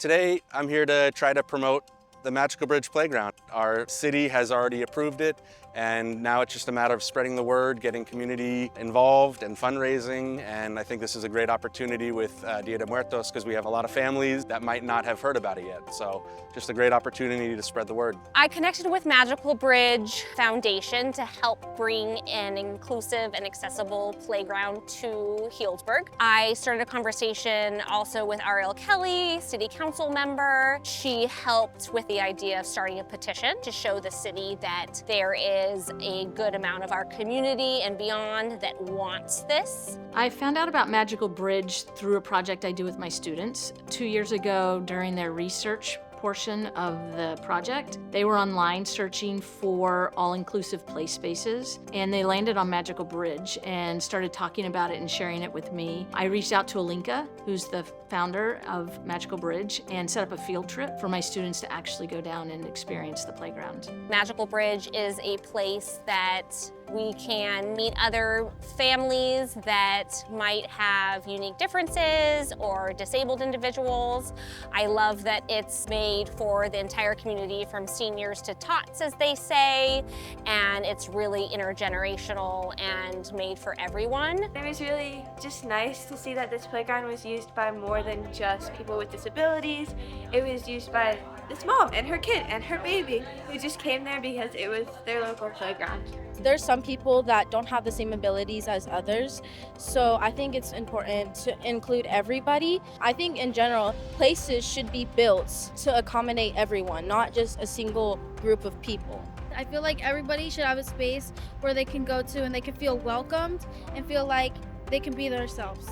Today, I'm here to try to promote the Magical Bridge Playground. Our city has already approved it, and now it's just a matter of spreading the word, getting community involved and fundraising, and I think this is a great opportunity with Dia de Muertos because we have a lot of families that might not have heard about it yet. So just a great opportunity to spread the word. I connected with Magical Bridge Foundation to help bring an inclusive and accessible playground to Healdsburg. I started a conversation also with Ariel Kelly, city council member. She helped with the idea of starting a petition to show the city that there is a good amount of our community and beyond that wants this. I found out about Magical Bridge through a project I do with my students. 2 years ago, during their research portion of the project, they were online searching for all-inclusive play spaces, and they landed on Magical Bridge and started talking about it and sharing it with me. I reached out to Alinka, who's the founder of Magical Bridge, and set up a field trip for my students to actually go down and experience the playground. Magical Bridge is a place that we can meet other families that might have unique differences or disabled individuals. I love that it's made for the entire community, from seniors to tots, as they say, and it's really intergenerational and made for everyone. It was really just nice to see that this playground was used by more than just people with disabilities. It was used by this mom and her kid and her baby who just came there because it was their local playground. There's some people that don't have the same abilities as others, so I think it's important to include everybody. I think in general, places should be built to accommodate everyone, not just a single group of people. I feel like everybody should have a space where they can go to and they can feel welcomed and feel like they can be themselves.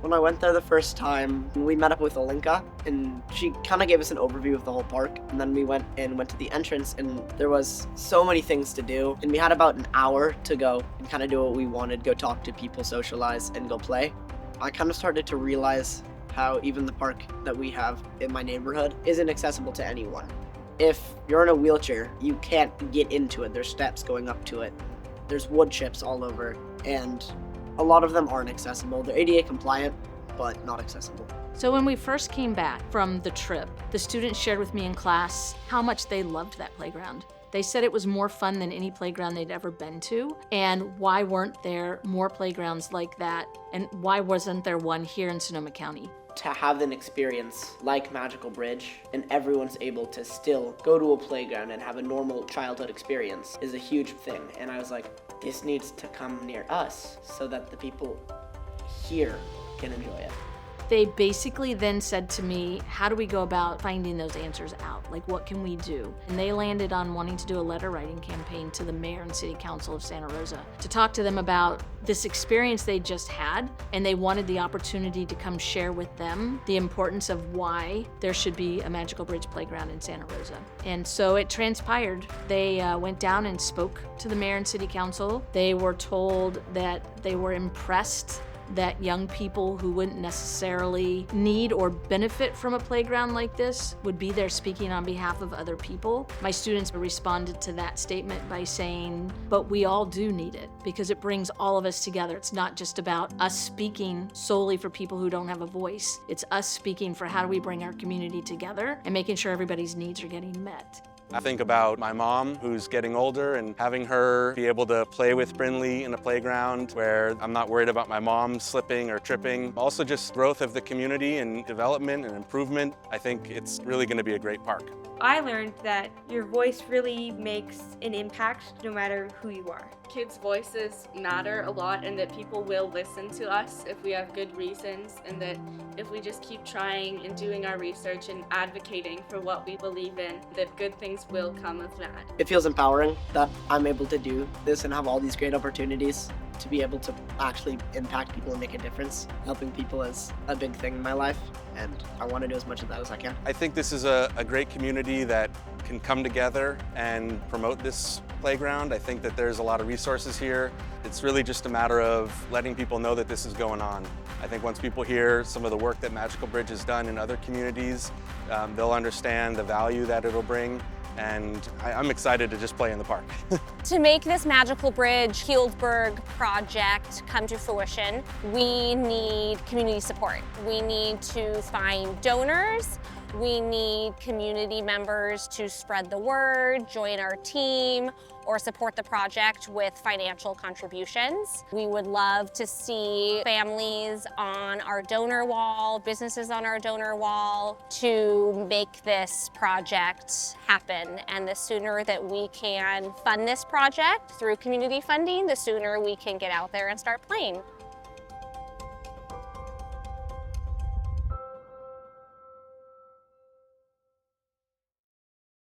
When I went there the first time, we met up with Alinka, and she kind of gave us an overview of the whole park. And then we went to the entrance, and there was so many things to do. And we had about an hour to go and kind of do what we wanted, go talk to people, socialize, and go play. I kind of started to realize how even the park that we have in my neighborhood isn't accessible to anyone. If you're in a wheelchair, you can't get into it. There's steps going up to it. There's wood chips all over, and a lot of them aren't accessible. They're ADA compliant, but not accessible. So when we first came back from the trip, the students shared with me in class how much they loved that playground. They said it was more fun than any playground they'd ever been to, and why weren't there more playgrounds like that, and why wasn't there one here in Sonoma County? To have an experience like Magical Bridge and everyone's able to still go to a playground and have a normal childhood experience is a huge thing. And I was like, this needs to come near us so that the people here can enjoy it. They basically then said to me, how do we go about finding those answers out? Like, what can we do? And they landed on wanting to do a letter writing campaign to the mayor and city council of Santa Rosa to talk to them about this experience they just had, and they wanted the opportunity to come share with them the importance of why there should be a Magical Bridge playground in Santa Rosa. And so it transpired. They went down and spoke to the mayor and city council. They were told that they were impressed that young people who wouldn't necessarily need or benefit from a playground like this would be there speaking on behalf of other people. My students responded to that statement by saying, but we all do need it because it brings all of us together. It's not just about us speaking solely for people who don't have a voice. It's us speaking for how do we bring our community together and making sure everybody's needs are getting met. I think about my mom, who's getting older, and having her be able to play with Brinley in a playground where I'm not worried about my mom slipping or tripping. Also just growth of the community and development and improvement. I think it's really going to be a great park. I learned that your voice really makes an impact no matter who you are. Kids' voices matter a lot, and that people will listen to us if we have good reasons, and that if we just keep trying and doing our research and advocating for what we believe in, that good things will come of that. It feels empowering that I'm able to do this and have all these great opportunities to be able to actually impact people and make a difference. Helping people is a big thing in my life, and I want to do as much of that as I can. I think this is a great community that can come together and promote this playground. I think that there's a lot of resources here. It's really just a matter of letting people know that this is going on. I think once people hear some of the work that Magical Bridge has done in other communities, they'll understand the value that it'll bring, and I'm excited to just play in the park. To make this Magical Bridge Healdsburg project come to fruition, we need community support. We need to find donors. We need community members to spread the word, join our team, or support the project with financial contributions. We would love to see families on our donor wall, businesses on our donor wall, to make this project happen. And the sooner that we can fund this project through community funding, the sooner we can get out there and start playing.